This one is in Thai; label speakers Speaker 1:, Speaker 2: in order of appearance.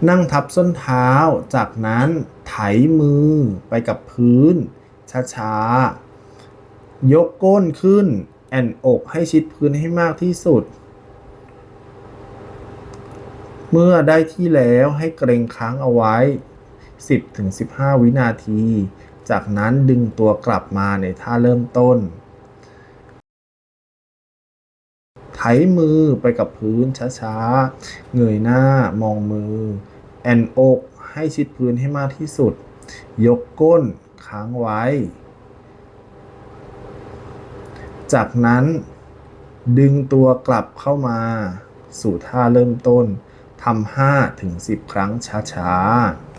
Speaker 1: นั่งทับส้นเท้าจากนั้นไถมือไปกับพื้นช้าๆยกก้นขึ้นแอนอกให้ชิดพื้นให้มากที่สุดเมื่อได้ที่แล้วให้เกรงค้างเอาไว้ 10-15 วินาทีจากนั้นดึงตัวกลับมาในท่าเริ่มต้นไถมือไปกับพื้นช้าๆเงยหน้ามองมือแอนอกให้ชิดพื้นให้มากที่สุดยกก้นค้างไว้จากนั้นดึงตัวกลับเข้ามาสู่ท่าเริ่มต้นทำ5-10 ครั้งช้าๆ